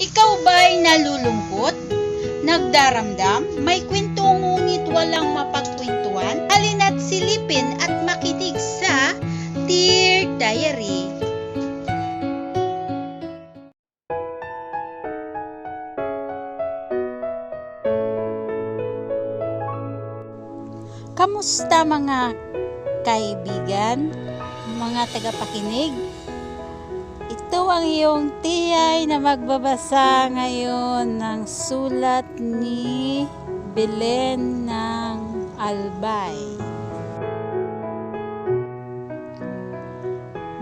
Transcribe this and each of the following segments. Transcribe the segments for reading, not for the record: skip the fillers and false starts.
Ikaw ba'y nalulungkot? Nagdaramdam? May kwento ngunit walang mapagkwentuhan? Halina't silipin at makinig sa Dear Diary. Kamusta mga kaibigan, mga tagapakinig? Ito ang iyong tiyay na magbabasa ngayon ng sulat ni Belen ng Albay.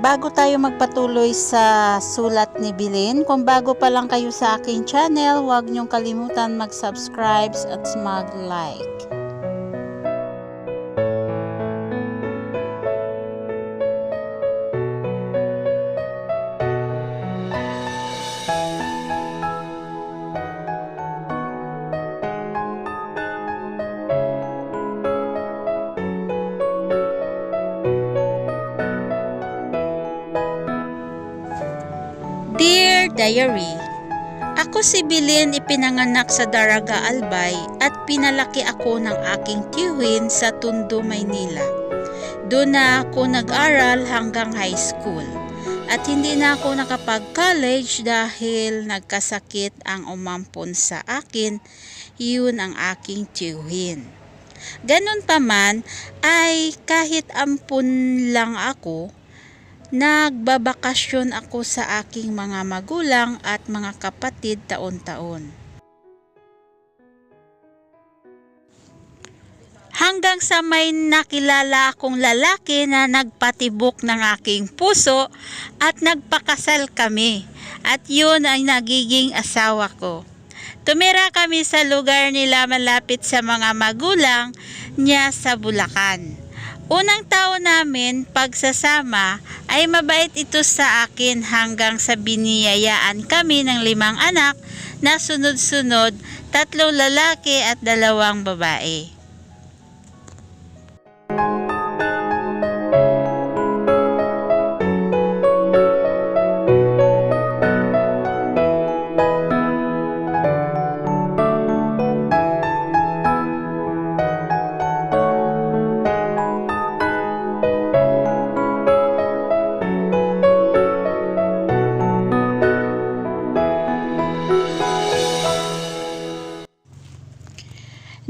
Bago tayo magpatuloy sa sulat ni Belen, kung bago pa lang kayo sa aking channel, huwag niyong kalimutan mag-subscribe at mag-like. Dear Diary, ako si Belen, ipinanganak sa Daraga, Albay at pinalaki ako ng aking tiyuhin sa Tondo, Maynila. Doon na ako nag-aral hanggang high school at hindi na ako nakapag-college dahil nagkasakit ang umampon sa akin, yun ang aking tiyuhin. Ganun pa man ay kahit ampun lang ako, nagbabakasyon ako sa aking mga magulang at mga kapatid taon-taon. Hanggang sa may nakilala akong lalaki na nagpatibok ng aking puso at nagpakasal kami. At yun ay nagiging asawa ko. Tumira kami sa lugar nila malapit sa mga magulang niya sa Bulacan. Unang taon namin pagsasama ay mabait ito sa akin hanggang sa biniyayaan kami ng 5 anak na sunod-sunod, 3 lalaki at 2 babae.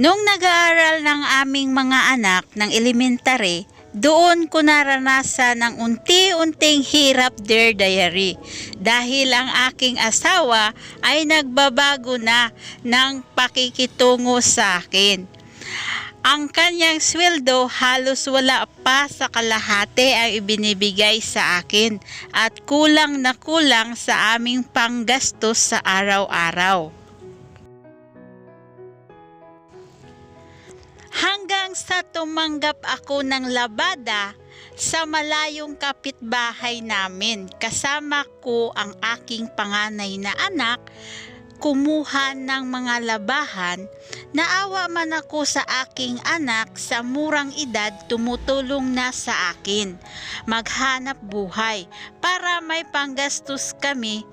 Nung nag-aaral ng aming mga anak ng elementary, doon ko naranasan ng unti-unting hirap, Dear Diary, dahil ang aking asawa ay nagbabago na ng pakikitungo sa akin. Ang kanyang sweldo halos wala pa sa kalahati ang ibinibigay sa akin at kulang na kulang sa aming panggastos sa araw-araw. Hanggang sa tumanggap ako ng labada sa malayong kapitbahay namin, kasama ko ang aking panganay na anak, kumuha ng mga labahan. Naawa man ako sa aking anak, sa murang edad tumutulong na sa akin maghanap buhay para may panggastos kami.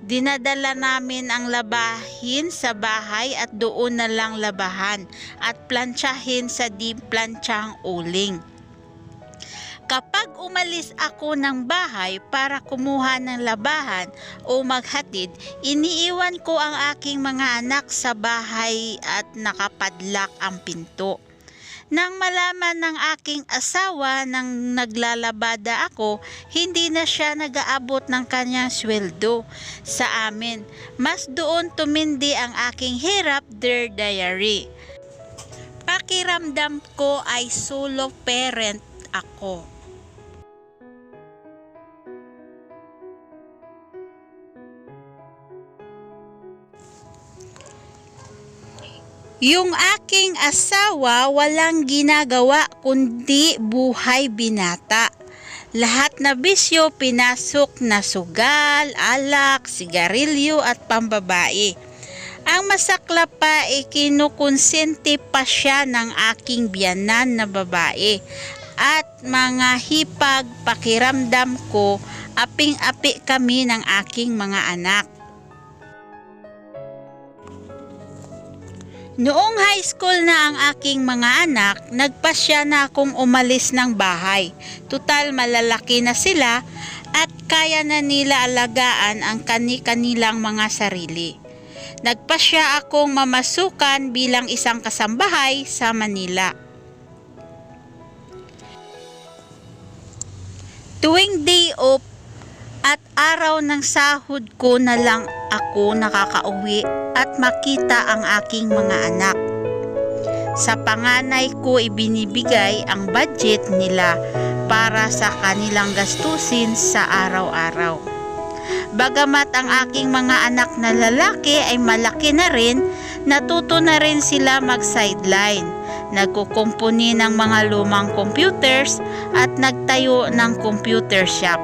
Dinadala namin ang labahin sa bahay at doon na lang labahan at plantsahin sa di plantsyang uling. Kapag umalis ako ng bahay para kumuha ng labahan o maghatid, iniiwan ko ang aking mga anak sa bahay at nakapadlak ang pinto. Nang malaman ng aking asawa nang naglalabada ako, hindi na siya nag-aabot ng kanyang sweldo sa amin. Mas doon tumindi ang aking hirap, Dear Diary. Pakiramdam ko ay solo parent ako. Yung aking asawa walang ginagawa kundi buhay binata. Lahat na bisyo pinasok na sugal, alak, sigarilyo at pambabae. Ang masaklap pa ay kinukonsente pa siya ng aking biyanan na babae at mga hipag pakiramdam ko, aping-api kami ng aking mga anak. Noong high school na ang aking mga anak, nagpasya na akong umalis ng bahay. Tutal malalaki na sila at kaya na nila alagaan ang kani-kanilang mga sarili. Nagpasya akong mamasukan bilang isang kasambahay sa Manila. Tuwing day off at araw ng sahod ko na lang ako nakakauwi at makita ang aking mga anak. Sa panganay ko ibinibigay ang budget nila para sa kanilang gastusin sa araw-araw. Bagamat ang aking mga anak na lalaki ay malaki na rin, natuto na rin sila mag-sideline. Nagkukumpuni ng mga lumang computers at nagtayo ng computer shop.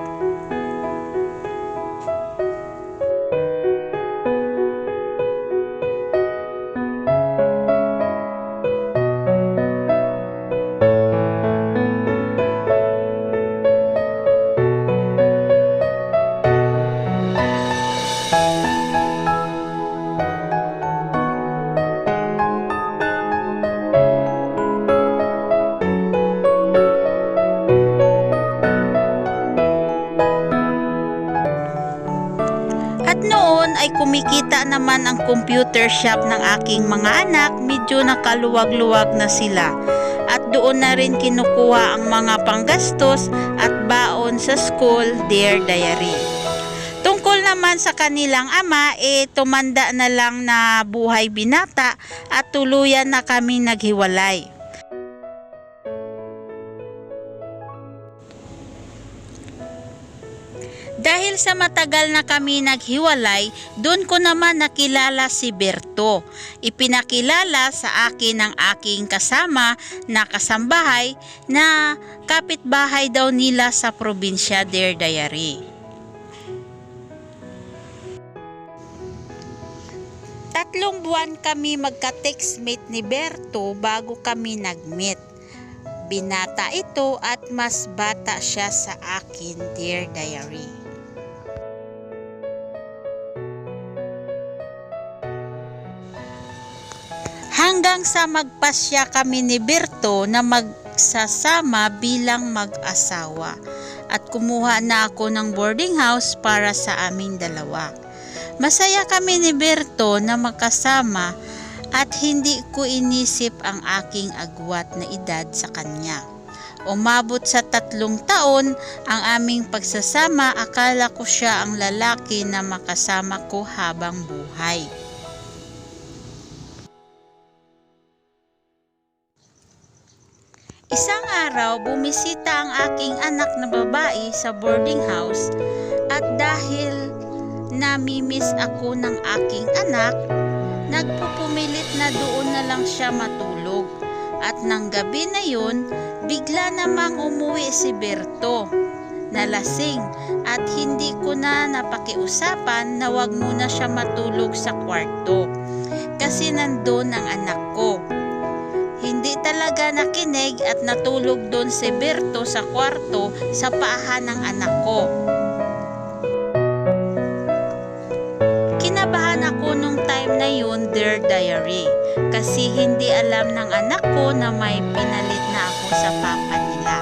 At noon ay kumikita naman ang computer shop ng aking mga anak, medyo nakaluwag-luwag na sila. At doon na rin kinukuha ang mga panggastos at baon sa school, Dear Diary. Tungkol naman sa kanilang ama, tumanda na lang na buhay binata at tuluyan na kami naghiwalay. Dahil sa matagal na kami naghiwalay, doon ko naman nakilala si Berto. Ipinakilala sa akin ng aking kasama na kasambahay na kapitbahay daw nila sa probinsya, Dear Diary. Tatlong buwan kami magka-textmate ni Berto bago kami nag-meet. Binata ito at mas bata siya sa akin, Dear Diary. Hanggang sa magpasya kami ni Berto na magsasama bilang mag-asawa at kumuha na ako ng boarding house para sa aming dalawa. Masaya kami ni Berto na magkasama at hindi ko inisip ang aking agwat na edad sa kanya. Umabot sa 3 taon ang aming pagsasama, akala ko siya ang lalaki na makasama ko habang buhay. Isang araw, bumisita ang aking anak na babae sa boarding house at dahil namimiss ako ng aking anak, nagpupumilit na doon na lang siya matulog. At nang gabi na yun, bigla namang umuwi si Berto na lasing at hindi ko na napakiusapan na wag muna siya matulog sa kwarto kasi nandun ang anak ko. Hindi talaga nakinig at natulog doon si Berto sa kwarto sa paahan ng anak ko. Kinabahan ako nung time na yun, Dear Diary, kasi hindi alam ng anak ko na may pinalit na ako sa papa nila.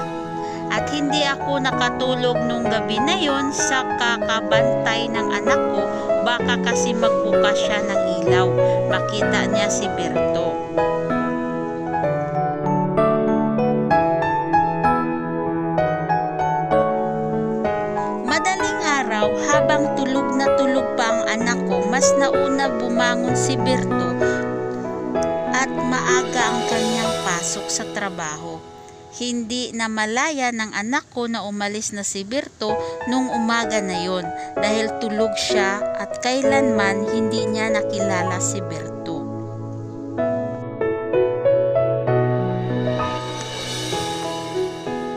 At hindi ako nakatulog nung gabi na yun sa kakabantay ng anak ko, baka kasi magbukas siya ng ilaw, makita niya si Berto. Habang tulog pa ang anak ko, mas nauna bumangon si Berto at maaga ang kanyang pasok sa trabaho. Hindi na malaya ng anak ko na umalis na si Berto nung umaga na yon dahil tulog siya at kailanman hindi niya nakilala si Berto.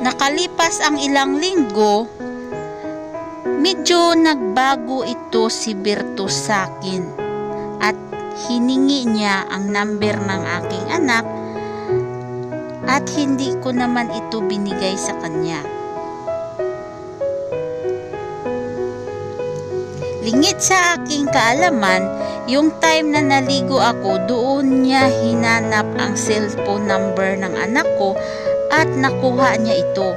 Nakalipas ang ilang linggo, medyo nagbago ito si Berto sa akin at hiningi niya ang number ng aking anak at hindi ko naman ito binigay sa kanya. Lingit sa aking kaalaman, Yung time na naligo ako, doon niya hinanap ang cellphone number ng anak ko at nakuha niya ito.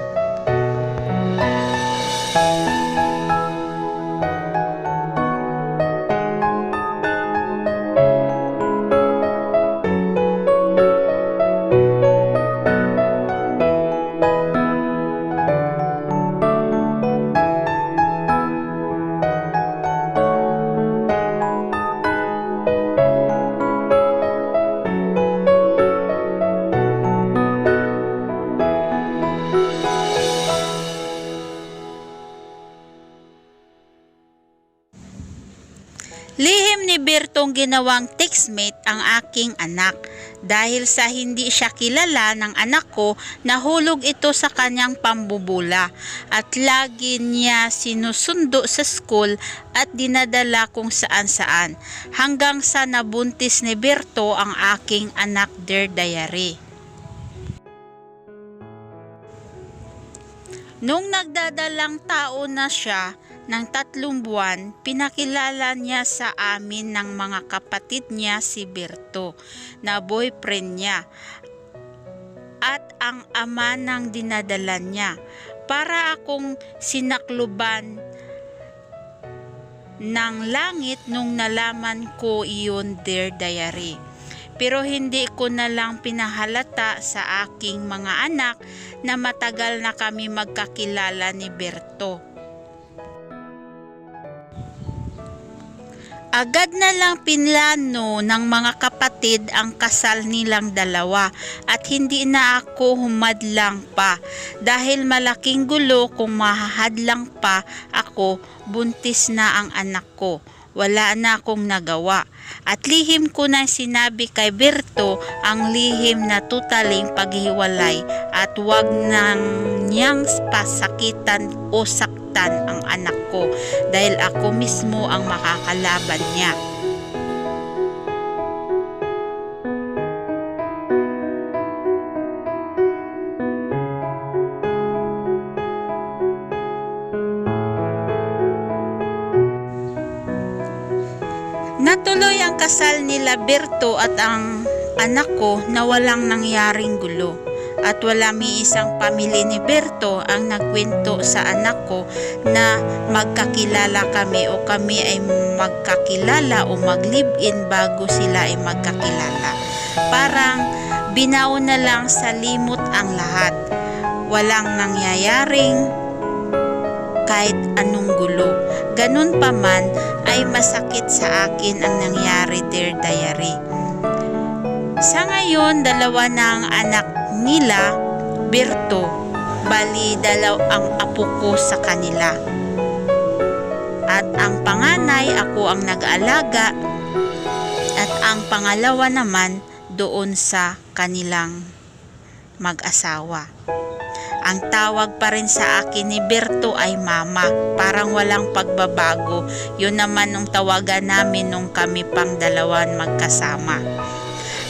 Lihim ni Bertong ginawang textmate ang aking anak. Dahil sa hindi siya kilala ng anak ko, nahulog ito sa kanyang pambubula at lagi niya sinusundo sa school at dinadala kung saan-saan hanggang sa nabuntis ni Berto ang aking anak, Dear Diary. Nung nagdadalang tao na siya ng 3 buwan, pinakilala niya sa amin ng mga kapatid niya si Berto na boyfriend niya at ang ama ng dinadala niya. Para akong sinakluban ng langit nung nalaman ko iyon, Dear Diary. Pero hindi ko na lang pinahalata sa aking mga anak na matagal na kami magkakilala ni Berto. Agad na lang pinlano ng mga kapatid ang kasal nilang dalawa at hindi na ako humadlang pa dahil malaking gulo kung mahahadlang pa ako, buntis na ang anak ko. Wala na akong nagawa at lihim ko na sinabi kay Berto ang lihim na tutaling paghiwalay at wag nang niyang pasakitan o saktan ang anak ko dahil ako mismo ang makakalaban niya. Natuloy ang kasal nila Berto at ang anak ko na walang nangyaring gulo. At wala may isang pamilya ni Berto ang nagkwento sa anak ko na magkakilala kami o kami ay magkakilala o mag-live-in bago sila ay magkakilala. Parang binaw na lang sa limot ang lahat. Walang nangyayaring kahit anong gulo. Ganun pa man ay masakit sa akin ang nangyari, Dear Diary. Sa ngayon, 2 na ang anak nila, Berto. Bali, 2 ang apo ko sa kanila. At ang panganay, ako ang nag-aalaga. At ang pangalawa naman, doon sa kanilang mag-asawa. Ang tawag pa rin sa akin ni Berto ay mama. Parang walang pagbabago. Yun naman nung tawagan namin nung kami pang 2 magkasama.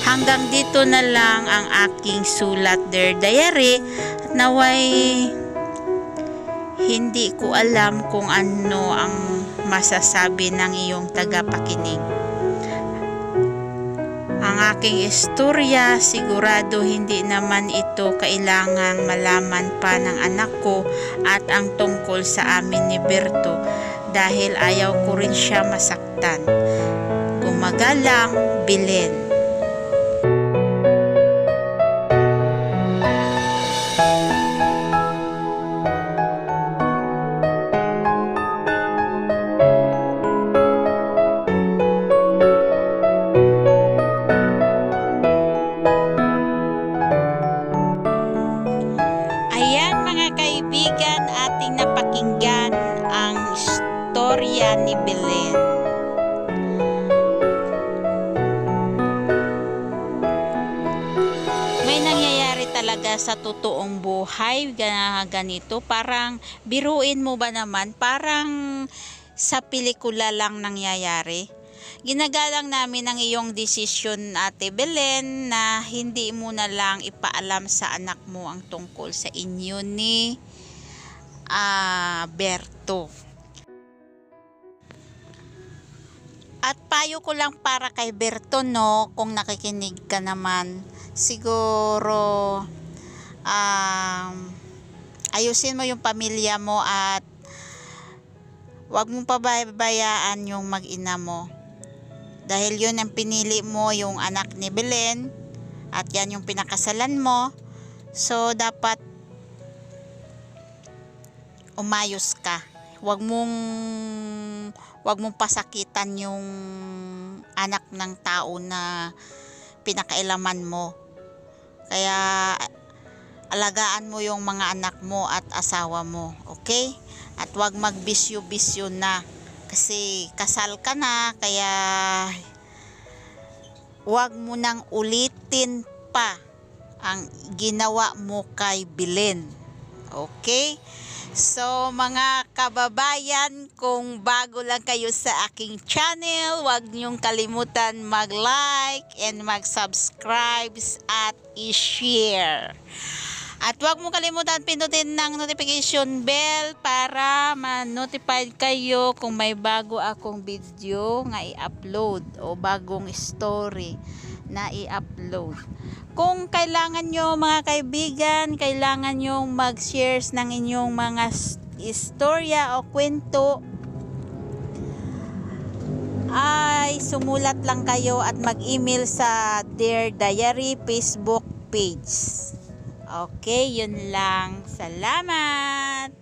Hanggang dito na lang ang aking sulat, Dear Diary. Naway hindi ko alam kung ano ang masasabi ng iyong tagapakinig. Ang aking istorya, sigurado hindi naman ito kailangang malaman pa ng anak ko at ang tungkol sa amin ni Berto dahil ayaw ko rin siya masaktan. Gumagalang, Belen. Kaibigan, ating napakinggan ang istorya ni Belen. May nangyayari talaga sa totoong buhay ganito. Parang biruin mo ba naman, parang sa pelikula lang nangyayari. Ginagalang namin ang iyong desisyon, Ate Belen, na hindi mo na lang ipaalam sa anak mo ang tungkol sa inyo ni Berto. At payo ko lang para kay Berto, no, kung nakikinig ka naman, siguro ayusin mo yung pamilya mo at wag mong pababayaan yung mag-ina mo. Dahil yun ang pinili mo, yung anak ni Belen, at yan yung pinakasalan mo. So, dapat umayos ka. Wag mong pasakitan yung anak ng tao na pinakailaman mo. Kaya alagaan mo yung mga anak mo at asawa mo, okay? At wag magbisyo-bisyo na kasi kasal ka na, kaya wag mo nang ulitin pa ang ginawa mo kay Belen. Okay? So mga kababayan, kung bago lang kayo sa aking channel, huwag niyong kalimutan mag-like and mag-subscribe at i-share. At huwag mong kalimutan pindutin ng notification bell para ma-notify kayo kung may bago akong video nga i-upload o bagong story na i-upload. Kung kailangan nyo mga kaibigan, kailangan nyo mag-shares ng inyong mga istorya o kwento, ay sumulat lang kayo at mag-email sa Dear Diary Facebook page. Okay, yun lang. Salamat!